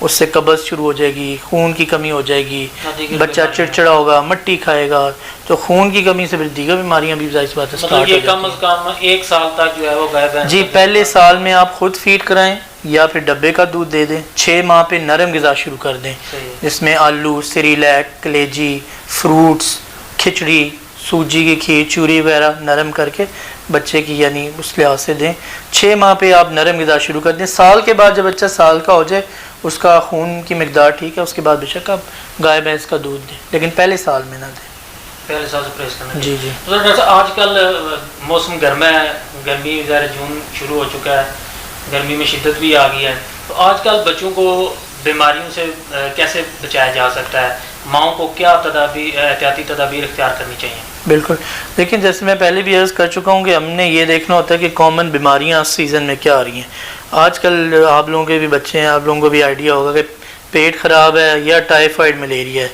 اس سے قبض شروع ہو جائے گی، خون کی کمی ہو جائے گی، دیگر بچہ بیماریاں۔ چڑچڑا ہوگا، مٹی کھائے گا، تو خون کی کمی سے پھر دیگر بیماریاں بھی ظاہر سی بات ہے مطلب اسٹارٹ ہو یہ کم جاتی از کم 1 سال تک جو ہے وہ گائے بھینس جی کا پہلے جو سال میں آپ خود فیڈ کرائیں یا پھر ڈبے کا دودھ دے دیں، 6 ماہ پہ نرم غذا شروع کر دیں صحیح ہے۔ جس میں آلو، سیریلیک، کلیجی، فروٹس، کھچڑی، سوجی کی کھیر، چوری وغیرہ نرم کر کے بچے کی یعنی اس لحاظ سے دیں۔ 6 ماہ پہ آپ نرم غذا شروع کر دیں۔ سال کے بعد جب بچہ سال کا ہو جائے، اس کا خون کی مقدار ٹھیک ہے، اس کے بعد بے شک آپ گائے بھینس کا دودھ دیں، لیکن پہلے سال میں نہ دیں۔ پہلے سال سے پریس کرنا جی جی تو ڈاکٹر صاحب آج کل موسم گرما ہے، گرمی ظاہر جون شروع ہو چکا ہے، گرمی میں شدت بھی آ گئی ہے، تو آج کل بچوں کو بیماریوں سے کیسے بچایا جا سکتا ہے؟ ماؤں کو کیا احتیاطی تدابیر اختیار کرنی چاہیے؟ بالکل، لیکن جیسے میں پہلے بھی عرض کر چکا ہوں کہ ہم نے یہ دیکھنا ہوتا ہے کہ کامن بیماریاں اس سیزن میں کیا آ رہی ہیں۔ آج کل آپ لوگوں کے بھی بچے ہیں، آپ لوگوں کو بھی آئیڈیا ہوگا کہ پیٹ خراب ہے یا ٹائیفائڈ ملیریا ہے۔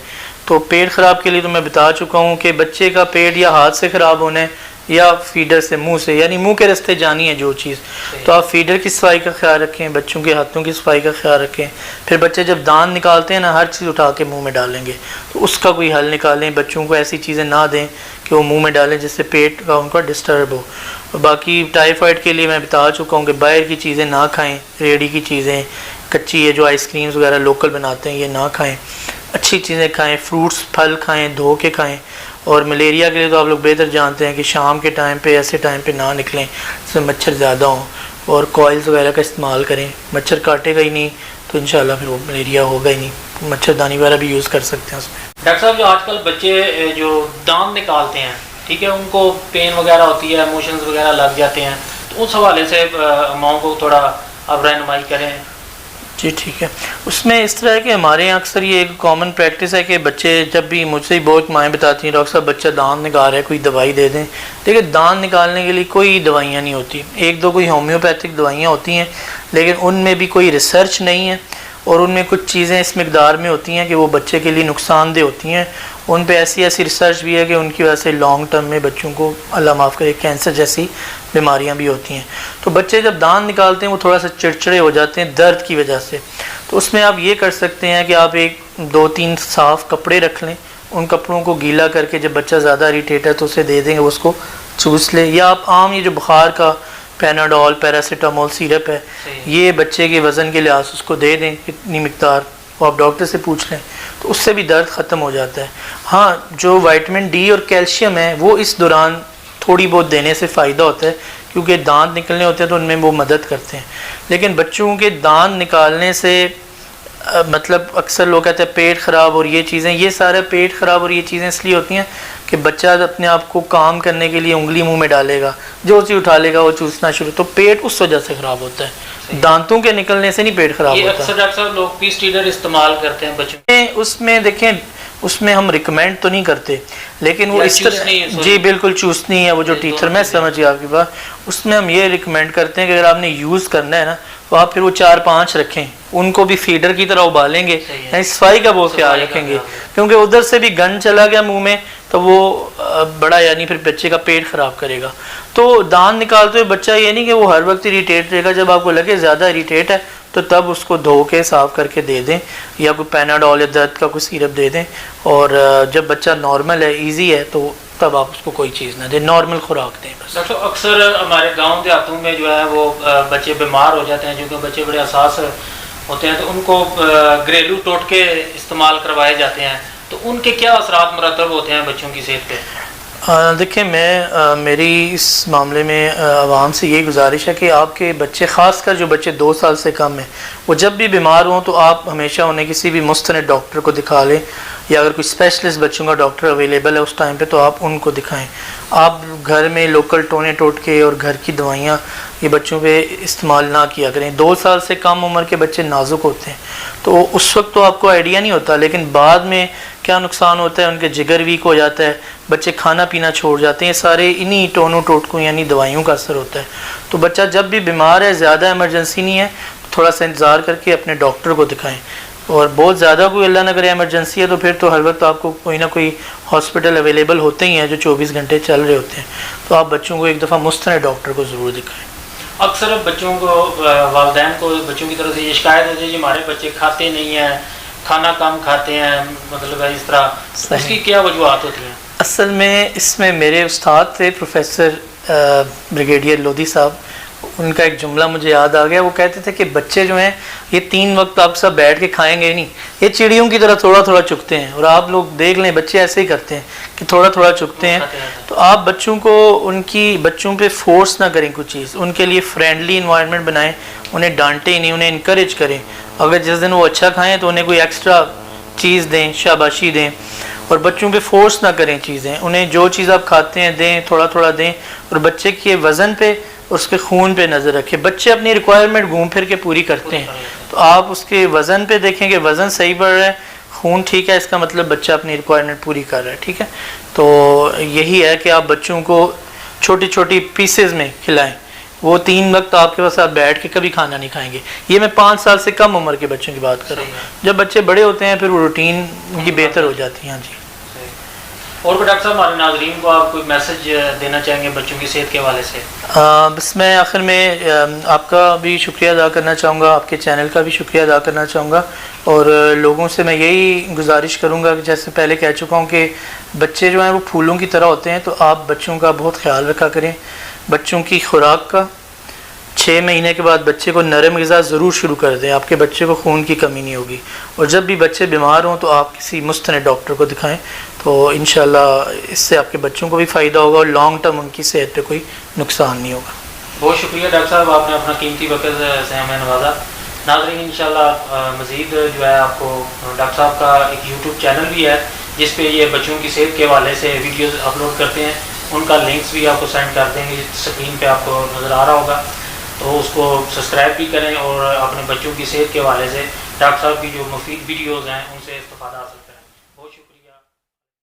تو پیٹ خراب کے لیے تو میں بتا چکا ہوں کہ بچے کا پیٹ یا ہاتھ سے خراب ہونا ہے یا فیڈر سے، منہ سے، یعنی منہ کے راستے جانی ہے جو چیز، تو آپ فیڈر کی صفائی کا خیال رکھیں، بچوں کے ہاتھوں کی صفائی کا خیال رکھیں۔ پھر بچے جب دانت نکالتے ہیں نا، ہر چیز اٹھا کے منہ میں ڈالیں گے، تو اس کا کوئی حل نکالیں۔ بچوں کو ایسی چیزیں نہ دیں کہ وہ منہ میں ڈالیں جس سے پیٹ کا ان کا ڈسٹرب ہو۔ باقی ٹائیفائڈ کے لیے میں بتا چکا ہوں کہ باہر کی چیزیں نہ کھائیں، ریڑھی کی چیزیں، کچی ہے جو آئس کریمز وغیرہ لوکل بناتے ہیں یہ نہ کھائیں، اچھی چیزیں کھائیں، فروٹس پھل کھائیں، دھو کے کھائیں۔ اور ملیریا کے لیے تو آپ لوگ بہتر جانتے ہیں کہ شام کے ٹائم پہ ایسے ٹائم پہ نہ نکلیں جس میں مچھر زیادہ ہوں، اور کوائلز وغیرہ کا استعمال کریں۔ مچھر کاٹے گا ہی نہیں تو انشاءاللہ پھر وہ ملیریا ہوگا ہی نہیں۔ مچھردانی وغیرہ بھی یوز کر سکتے ہیں اس میں۔ ڈاکٹر صاحب جو آج کل بچے جو دانت نکالتے ہیں، ٹھیک ہے، ان کو پین وغیرہ ہوتی ہے، موشنز وغیرہ لگ جاتے ہیں، تو اس حوالے سے ماؤں کو تھوڑا آپ رہنمائی کریں۔ جی ٹھیک ہے، اس میں اس طرح ہے کہ ہمارے یہاں اکثر یہ ایک کامن پریکٹس ہے کہ بچے جب بھی، مجھ سے ہی بہت مائیں بتاتی ہیں ڈاکٹر صاحب بچہ دانت نکال رہا ہے کوئی دوائی دے دیں۔ دیکھیں دانت نکالنے کے لیے کوئی دوائیاں نہیں ہوتی، ایک دو کوئی ہومیوپیتھک دوائیاں ہوتی ہیں، لیکن ان میں بھی کوئی ریسرچ نہیں ہے، اور ان میں کچھ چیزیں اس مقدار میں ہوتی ہیں کہ وہ بچے کے لیے نقصان دہ ہوتی ہیں۔ ان پہ ایسی ریسرچ بھی ہے کہ ان کی وجہ سے لانگ ٹرم میں بچوں کو اللہ معاف کرے کینسر جیسی بیماریاں بھی ہوتی ہیں۔ تو بچے جب دانت نکالتے ہیں وہ تھوڑا سا چڑچڑے ہو جاتے ہیں درد کی وجہ سے، تو اس میں آپ یہ کر سکتے ہیں کہ آپ 2-3 صاف کپڑے رکھ لیں، ان کپڑوں کو گیلا کر کے جب بچہ زیادہ اریٹیٹ ہے تو اسے دے دیں گے، اس کو چوس لے، یا آپ عام یہ جو بخار کا پیناڈول، پیراسیٹامول سیرپ ہے، یہ بچے کے وزن کے لحاظ سے اس کو دے دیں اتنی مقدار، وہ آپ ڈاکٹر سے پوچھ لیں، تو اس سے بھی درد ختم ہو جاتا ہے۔ ہاں جو وائٹامن ڈی اور کیلشیم ہے وہ اس دوران تھوڑی بہت دینے سے فائدہ ہوتا ہے، کیونکہ دانت نکلنے ہوتے ہیں تو ان میں وہ مدد کرتے ہیں۔ لیکن بچوں کے دانت نکالنے سے مطلب اکثر لوگ کہتے ہیں پیٹ خراب اور یہ چیزیں، یہ سارے پیٹ خراب اور یہ چیزیں اس لیے ہوتی ہیں کہ بچہ اپنے آپ کو کام کرنے کے لیے انگلی منہ میں ڈالے گا، جو چیز اٹھا لے گا وہ چوسنا شروع، تو پیٹ اس وجہ سے خراب ہوتا ہے، دانتوں کے نکلنے سے نہیں پیٹ خراب یہ ہوتا۔ اکثر ڈاکٹر صاحب لوگ پیس ٹیڈر استعمال کرتے ہیں بچوں اس میں دیکھیں، اس میں ہم ریکمینڈ تو نہیں کرتے، لیکن وہ اس طرح جی بالکل چوسنی ہے وہ جو ٹیچر، میں سمجھ گیا آپ کی بات، اس میں ہم یہ ریکمینڈ کرتے ہیں کہ اگر آپ نے یوز کرنا ہے نا تو آپ پھر وہ 4-5 رکھیں، ان کو بھی فیڈر کی طرح ابالیں گے، یعنی صفائی کا بہت خیال رکھیں گے، کیونکہ ادھر سے بھی گند چلا گیا منہ میں تو وہ بڑا یعنی پھر بچے کا پیٹ خراب کرے گا۔ تو دانت نکالتے ہوئے بچہ یہ نہیں کہ وہ ہر وقت اریٹیٹ رہے گا، جب آپ کو لگے زیادہ اریٹیٹ ہے تو تب اس کو دھو کے صاف کر کے دے دیں، یا کوئی پیناڈول یا درد کا کوئی سیرپ دے دیں، اور جب بچہ نارمل ہے، ایزی ہے، تو تب آپ اس کو کوئی چیز نہ دیں، نارمل خوراک دیں بس۔ ڈاکٹر صاحب اکثر ہمارے گاؤں دیہاتوں میں جو ہے وہ بچے بیمار ہو جاتے ہیں، کیونکہ بچے بڑے حساس ہوتے ہیں، تو ان کو گھریلو ٹوٹکے استعمال کروائے جاتے ہیں، تو ان کے کیا اثرات مرتب ہوتے ہیں بچوں کی صحت پہ؟ دیکھیں میری اس معاملے میں عوام سے یہ گزارش ہے کہ آپ کے بچے، خاص کر جو بچے 2 سال سے کم ہیں، وہ جب بھی بیمار ہوں تو آپ ہمیشہ انہیں کسی بھی مستند ڈاکٹر کو دکھا لیں، یا اگر کوئی اسپیشلسٹ بچوں کا ڈاکٹر اویلیبل ہے اس ٹائم پہ تو آپ ان کو دکھائیں۔ آپ گھر میں لوکل ٹونے ٹوٹکے اور گھر کی دوائیاں یہ بچوں پہ استعمال نہ کیا کریں۔ 2 سال سے کم عمر کے بچے نازک ہوتے ہیں، تو اس وقت تو آپ کو آئیڈیا نہیں ہوتا، لیکن بعد میں کیا نقصان ہوتا ہے، ان کے جگر ویک ہو جاتا ہے، بچے کھانا پینا چھوڑ جاتے ہیں، یہ سارے انہی ٹونوں ٹوٹکوں یعنی دوائیوں کا اثر ہوتا ہے۔ تو بچہ جب بھی بیمار ہے، زیادہ ایمرجنسی نہیں ہے، تھوڑا سا انتظار کر کے اپنے ڈاکٹر کو دکھائیں، اور بہت زیادہ کوئی اللہ نہ کرے ایمرجنسی ہے تو پھر تو ہر وقت آپ کو کوئی نہ کوئی ہاسپٹل اویلیبل ہوتے ہی ہیں جو 24 گھنٹے چل رہے ہوتے ہیں، تو آپ بچوں کو ایک دفعہ مستند ڈاکٹر کو ضرور دکھائیں۔ اکثر بچوں کو والدین کو بچوں کی طرف سے یہ شکایت ہوتی ہے کہ ہمارے بچے کھاتے نہیں ہیں، کھانا کم کھاتے ہیں، مطلب اس طرح، اس کی کیا وجوہات ہوتی ہیں؟ اصل میں اس میں میرے استاد تھے پروفیسر بریگیڈیئر لودھی صاحب، ان کا ایک جملہ مجھے یاد آ گیا. وہ کہتے تھے کہ بچے جو ہیں یہ 3 وقت آپ سب بیٹھ کے کھائیں گے نہیں، یہ چڑیوں کی طرح تھوڑا تھوڑا چگتے ہیں. اور آپ لوگ دیکھ لیں بچے ایسے ہی کرتے ہیں کہ تھوڑا تھوڑا چگتے ہیں. تو آپ بچوں کو بچوں پہ فورس نہ کریں کچھ چیز، ان کے لیے فرینڈلی انوائرمنٹ بنائیں، انہیں ڈانٹیں نہیں، انہیں انکریج کریں. اگر جس دن وہ اچھا کھائیں تو انہیں کوئی ایکسٹرا چیز دیں، شاباشی دیں. اور بچوں پہ فورس نہ کریں چیزیں، انہیں جو چیز آپ کھاتے ہیں دیں، تھوڑا تھوڑا دیں. اور بچے کے وزن پہ، اس کے خون پہ نظر رکھیں. بچے اپنی ریکوائرمنٹ گھوم پھر کے پوری کرتے ہیں، تو آپ اس کے وزن پہ دیکھیں کہ وزن صحیح بڑھ رہا ہے، خون ٹھیک ہے، اس کا مطلب بچہ اپنی ریکوائرمنٹ پوری کر رہا ہے. ٹھیک ہے، تو یہی ہے کہ آپ بچوں کو چھوٹی چھوٹی پیسز میں کھلائیں. وہ 3 وقت آپ کے پاس آپ بیٹھ کے کبھی کھانا نہیں کھائیں گے. یہ میں 5 سال سے کم عمر کے بچوں کی بات کر رہا ہوں. جب بچے بڑے ہوتے ہیں پھر وہ روٹین ان کی بہتر ہو جاتی ہے. ہاں جی. اور ڈاکٹر صاحب ہمارے ناظرین کو آپ کوئی میسج دینا چاہیں گے بچوں کی صحت کے حوالے سے؟ بس میں آخر میں آپ کا بھی شکریہ ادا کرنا چاہوں گا، آپ کے چینل کا بھی شکریہ ادا کرنا چاہوں گا. اور لوگوں سے میں یہی گزارش کروں گا کہ جیسے پہلے کہہ چکا ہوں کہ بچے جو ہیں وہ پھولوں کی طرح ہوتے ہیں، تو آپ بچوں کا بہت خیال رکھا کریں. بچوں کی خوراک کا 6 مہینے کے بعد بچے کو نرم غذا ضرور شروع کر دیں. آپ کے بچے کو خون کی کمی نہیں ہوگی. اور جب بھی بچے بیمار ہوں تو آپ کسی مستند ڈاکٹر کو دکھائیں، تو انشاءاللہ اس سے آپ کے بچوں کو بھی فائدہ ہوگا اور لانگ ٹرم ان کی صحت پہ کوئی نقصان نہیں ہوگا. بہت شکریہ ڈاکٹر صاحب، آپ نے اپنا قیمتی وقت سے ہمیں نوازا. ناظرین انشاءاللہ مزید جو ہے آپ کو ڈاکٹر صاحب کا ایک یوٹیوب چینل بھی ہے جس پہ یہ بچوں کی صحت کے حوالے سے ویڈیوز اپلوڈ کرتے ہیں. ان کا لنکس بھی آپ کو سینڈ کر دیں گے، اسکرین پہ آپ کو نظر آ رہا ہوگا. تو اس کو سبسکرائب بھی کریں اور اپنے بچوں کی صحت کے حوالے سے ڈاکٹر صاحب کی جو مفید ویڈیوز ہیں ان سے استفادہ حاصل کریں.